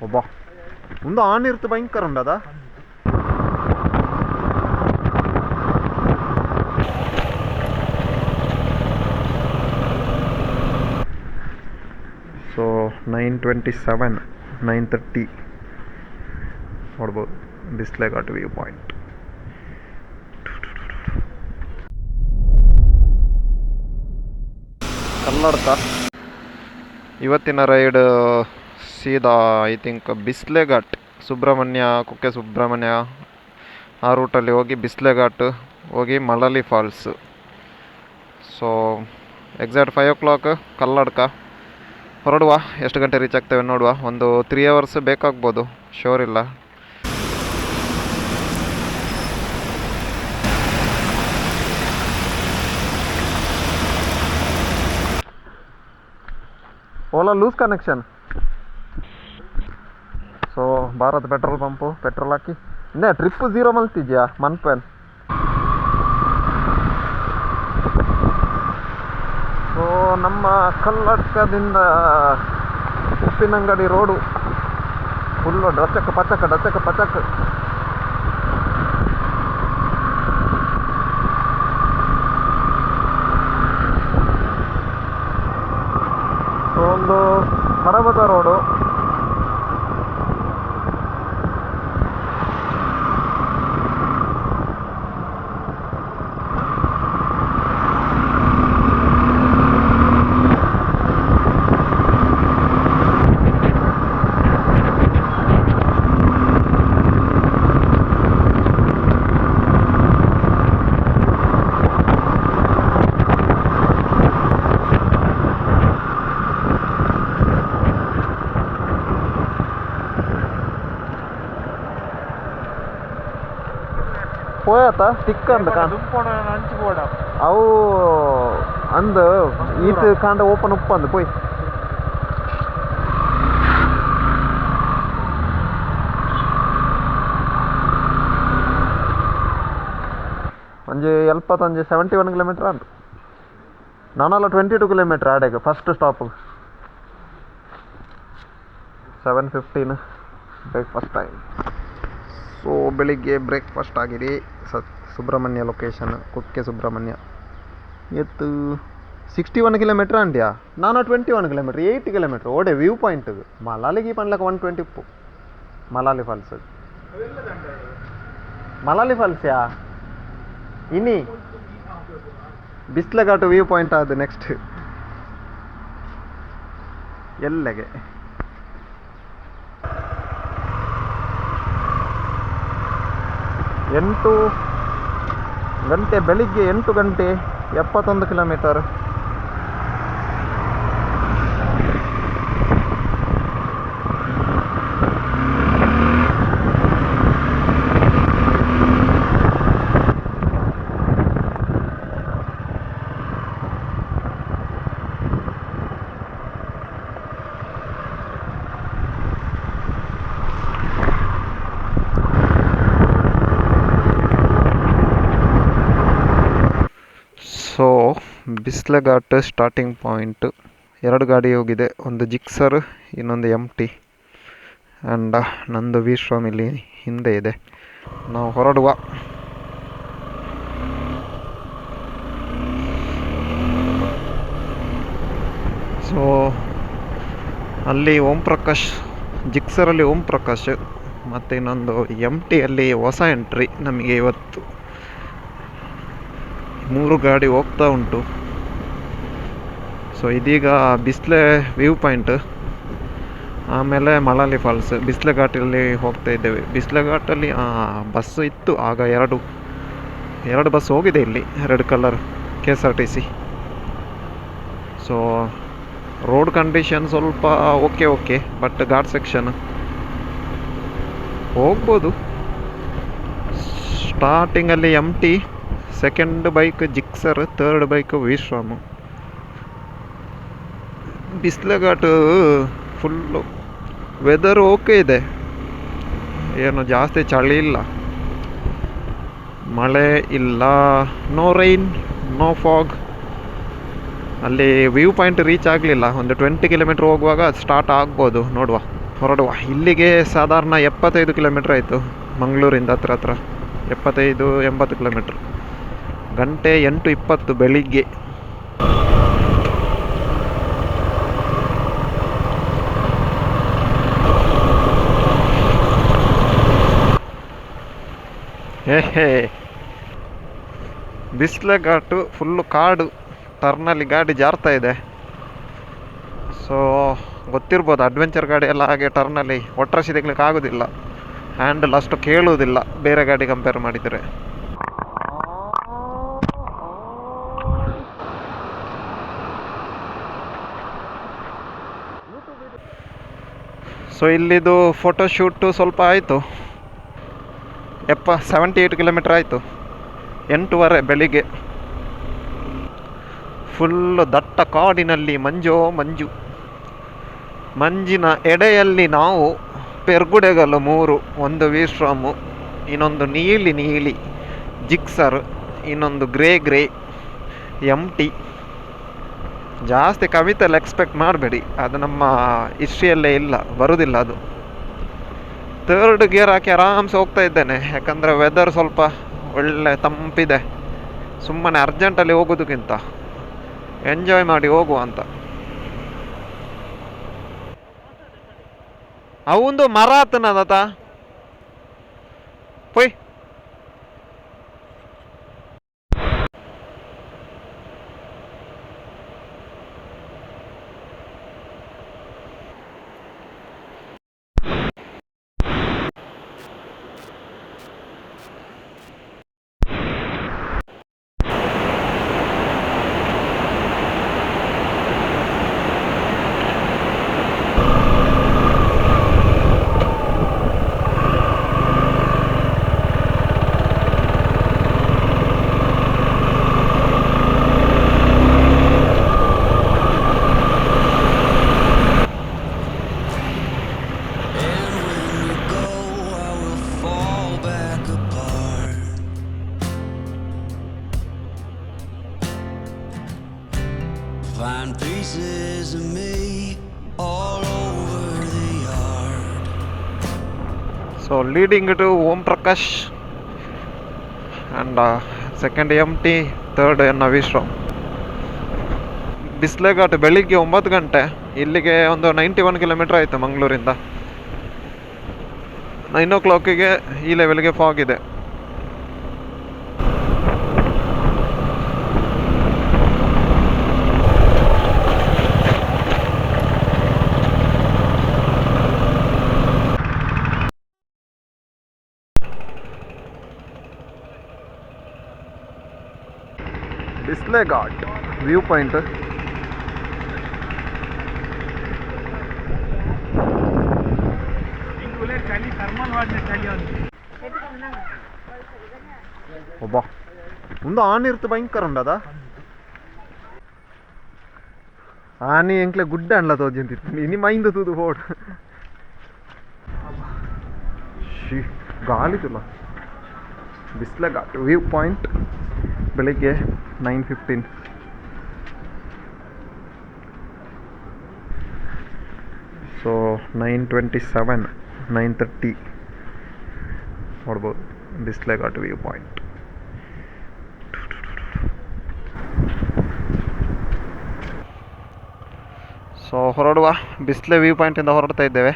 ಒಬ್ಬ ಒಂದು ಆನ್ ಇರ್ತು ಭಯಂಕರ ಉಂಡದ. ಸೊ 9:27 9:30 ನೋಡ್ಬೋದು ಬಿಸ್ಲೆ ಘಾಟ್ ವ್ಯೂ ಪಾಯಿಂಟ್. ಕಲ್ಲಡ್ಕ ಇವತ್ತಿನ ರೈಡ್ ಸೀದಾ ಐ ಥಿಂಕ್ ಬಿಸ್ಲೆ ಘಾಟ್ ಸುಬ್ರಹ್ಮಣ್ಯ, ಕುಕ್ಕೆ ಸುಬ್ರಹ್ಮಣ್ಯ ಆ ರೂಟಲ್ಲಿ ಹೋಗಿ ಬಿಸ್ಲೆ ಘಾಟ್ ಹೋಗಿ Malali falls. So exact 5 o'clock Kalladka ಹೊರಡುವ. ಎಷ್ಟು ಗಂಟೆ ರೀಚ್ ಆಗ್ತೇವೆ ನೋಡುವ. ಒಂದು 3 hours ಬೇಕಾಗ್ಬೋದು, ಶೋರ್ ಇಲ್ಲ. ಓಲಾ loose connection. So Bharat petrol pump, petrol ಹಾಕಿ ಇನ್ನೇ ಟ್ರಿಪ್ 0 ಮಲ್ತಿದ್ಯಾ ಮನ್ಪೇನ್. ಸೊ ನಮ್ಮ ಕಲ್ಲಡ್ಕದಿಂದ ಉಪ್ಪಿನಂಗಡಿ ರೋಡು ಫುಲ್ಲು ಡಚಕ್ ಪಚಕ್ ಡಚಕ್ ಪಚಕ್. ಸೊ ಒಂದು ಪರ್ವತ ರೋಡು. పోయాత టిక్ అంద అవు అంద ఈత్ కాండ ఓపెన్ ఉప్పు అంద పోయి ಒಂಜಿ 71 ಕಿಲೋಮೀಟರ್ ಅಂದು ನಾನಲ್ಲ 22 ಕಿಲೋಮೀಟರ್ ಆಡೆಗೆ first stop. 7:15 breakfast time. So ಬೆಳಿಗ್ಗೆ ಬ್ರೇಕ್ಫಾಸ್ಟ್ ಆಗಿದೆ. ಸುಬ್ರಹ್ಮಣ್ಯ ಲೊಕೇಶನ್ ಕುಕ್ಕೆ ಸುಬ್ರಹ್ಮಣ್ಯ. ಎತ್ತು 61 ಕಿಲೋಮೀಟರ್ ಅಂಡ್ಯಾ, ನಾನು 21 ಕಿಲೋಮೀಟರ್ 8 ಕಿಲೋಮೀಟರ್ ಓಡೆ ವ್ಯೂ ಪಾಯಿಂಟ್ ಮಲಾಲಿಗೆ ಪನ್ಲಕ 120 ಉಪ್ಪು. ಮಲಾಲಿ ಫಾಲ್ಸ್ ಮಲಾಲಿ ಫಾಲ್ಸ್ ಯಾ ಇನ್ನಿ ಬಿಸ್ಲೆ ಘಾಟ್ ವ್ಯೂ ಪಾಯಿಂಟ್ ಅದು ನೆಕ್ಸ್ಟ್ ಎಲ್ಲೆಗೆ. ಬೆಳಿಗ್ಗೆ 8 ಗಂಟೆ 71 kilometre. So Bisle ghat starting point. 2 ಗಾಡಿ ಹೋಗಿದೆ, ಒಂದು ಜಿಕ್ಸರ್ ಇನ್ನೊಂದು MT ಆ್ಯಂಡ್ ನಂದು ವಿಶ್ರಾಮ್ ಇಲ್ಲಿ ಹಿಂದೆ ಇದೆ. ನಾವು ಹೊರಡುವ. ಸೊ ಅಲ್ಲಿ ಓಂ ಪ್ರಕಾಶ್, ಜಿಕ್ಸರಲ್ಲಿ ಓಂ ಪ್ರಕಾಶ್ ಮತ್ತು ಇನ್ನೊಂದು MTಯಲ್ಲಿ ಹೊಸ ಎಂಟ್ರಿ ನಮಗೆ ಇವತ್ತು. 3 ಗಾಡಿ ಹೋಗ್ತಾ ಉಂಟು. ಸೊ ಇದೀಗ ಬಿಸ್ಲೆ ವ್ಯೂ ಪಾಯಿಂಟ್, ಆಮೇಲೆ ಮಳಲಿ ಫಾಲ್ಸ್. ಬಿಸ್ಲೆ ಘಾಟಲ್ಲಿ ಹೋಗ್ತಾ ಇದ್ದೇವೆ. ಬಿಸ್ಲೆ ಘಾಟಲ್ಲಿ ಬಸ್ ಇತ್ತು ಆಗ, ಎರಡು ಬಸ್ ಹೋಗಿದೆ ಇಲ್ಲಿ, red colour KSRTC. So road condition ಸ್ವಲ್ಪ ಓಕೆ ಬಟ್ ಘಾಟ್ ಸೆಕ್ಷನ್ ಹೋಗ್ಬೋದು. ಸ್ಟಾರ್ಟಿಂಗಲ್ಲಿ MT, second bike Gixxer, third bike Vishram. Bisle ghat full weather okay ಇದೆ, ಏನು ಜಾಸ್ತಿ ಚಳಿ ಇಲ್ಲ, ಮಳೆ ಇಲ್ಲ, ನೋ ರೈನ್ ನೋ ಫಾಗ್. ಅಲ್ಲಿ ವ್ಯೂ ಪಾಯಿಂಟ್ ರೀಚ್ ಆಗಲಿಲ್ಲ, ಒಂದು 20 ಕಿಲೋಮೀಟ್ರ್ ಹೋಗುವಾಗ ಸ್ಟಾರ್ಟ್ ಆಗ್ಬೋದು, ನೋಡುವ. ಹೊರಡುವ. ಇಲ್ಲಿಗೆ ಸಾಧಾರಣ 75 ಕಿಲೋಮೀಟ್ರ್ ಆಯಿತು ಮಂಗಳೂರಿಂದ, ಹತ್ರ 75-80 ಕಿಲೋಮೀಟ್ರ್. ಗಂಟೆ 8:20 ಬೆಳಿಗ್ಗೆ. ಹೇ ಬಿಸ್ಲೆ ಘಾಟು ಫುಲ್ಲು ಕಾಡು, ಟರ್ನಲ್ಲಿ ಗಾಡಿ ಜಾರ್ತಾ ಇದೆ. ಸೊ ಗೊತ್ತಿರ್ಬೋದು, ಅಡ್ವೆಂಚರ್ ಗಾಡಿ ಎಲ್ಲ ಹಾಗೆ ಟರ್ನಲ್ಲಿ ಒಟ್ರಾಶಿ ತೆಗ್ಲಿಕ್ಕೆ ಆಗೋದಿಲ್ಲ, ಹ್ಯಾಂಡಲ್ ಅಷ್ಟು ಕೇಳುವುದಿಲ್ಲ ಬೇರೆ ಗಾಡಿ ಕಂಪೇರ್ ಮಾಡಿದರೆ. ಸೊ ಇಲ್ಲಿದು ಫೋಟೋಶೂಟು ಸ್ವಲ್ಪ ಆಯಿತು. 78 ಕಿಲೋಮೀಟ್ರ್ ಆಯಿತು. 8:15 ಬೆಳಿಗ್ಗೆ. ಫುಲ್ಲು ದಟ್ಟ ಕಾಡಿನಲ್ಲಿ ಮಂಜು. ಮಂಜಿನ ಎಡೆಯಲ್ಲಿ ನಾವು ಪೆರ್ಗುಡೆಗಳು 3, ಒಂದು ವಿಶ್ರಾಮು, ಇನ್ನೊಂದು ನೀಲಿ ಜಿಕ್ಸರ್, ಇನ್ನೊಂದು ಗ್ರೇ ಎಂಟಿ. ಜಾಸ್ತಿ ಕವಿತೆ ಎಲ್ಲ ಎಕ್ಸ್ಪೆಕ್ಟ್ ಮಾಡಬೇಡಿ, ಅದು ನಮ್ಮ ಹಿಸ್ಟ್ರಿಯಲ್ಲೇ ಇಲ್ಲ, ಬರುವುದಿಲ್ಲ ಅದು. 3rd ಗೇರ್ ಹಾಕಿ ಆರಾಮ್ಸೆ ಹೋಗ್ತಾ ಇದ್ದೇನೆ, ಯಾಕಂದರೆ ವೆದರ್ ಸ್ವಲ್ಪ ಒಳ್ಳೆ ತಂಪಿದೆ. ಸುಮ್ಮನೆ ಅರ್ಜೆಂಟಲ್ಲಿ ಹೋಗೋದಕ್ಕಿಂತ ಎಂಜಾಯ್ ಮಾಡಿ ಹೋಗುವ ಅಂತ. ಅವಂದು ಮರ ಆತನದ ಪೊಯ್. Find pieces of me all over the yard. So leading to Om Prakash and second empty, third Navishram. ಬಿಸ್ಲೆ ಘಾಟ್ ಬೆಳಿಗ್ಗೆ 9 ಗಂಟೆ. ಇಲ್ಲಿಗೆ ಒಂದು 91 ಕಿಲೋಮೀಟ್ರ್ ಆಯಿತು ಮಂಗಳೂರಿಂದ. 9 o'clock ಈ ಲೆವೆಲ್ಗೆ ಫಾಗ್ ಇದೆ. ಬಿಸ್ಲೆ ಘಾಟ್ ವ್ಯೂ ಪಾಯಿಂಟ್. ಒಬ್ಬ ಒಂದು ಆನೆ ಇರ್ತು ಭಯಂಕರ ಉಂಡದ ಆನೆ ಎಂಕ್ಲೆ ಗುಡ್ಡ ಅಣ್ಣ ತೋಜಂತಿತ್ತು ಇನಿ ಮೈಂದು ತೂದು ಫೋಡ್ ಗಾಳಿ ತುಲ್ಲ. ಬಿಸ್ಲೆ ಘಾಟ್ ವ್ಯೂ ಪಾಯಿಂಟ್ ಬೆಳಿಗ್ಗೆ 9:15. ಸೊ 9:27, 9:30 ನೋಡ್ಬೋದು Bisle ghat view point. So ಹೊರಡುವ. ಬಿಸ್ಲೆ ವ್ಯೂ ಪಾಯಿಂಟಿಂದ ಹೊರಡ್ತಾ ಇದ್ದೇವೆ.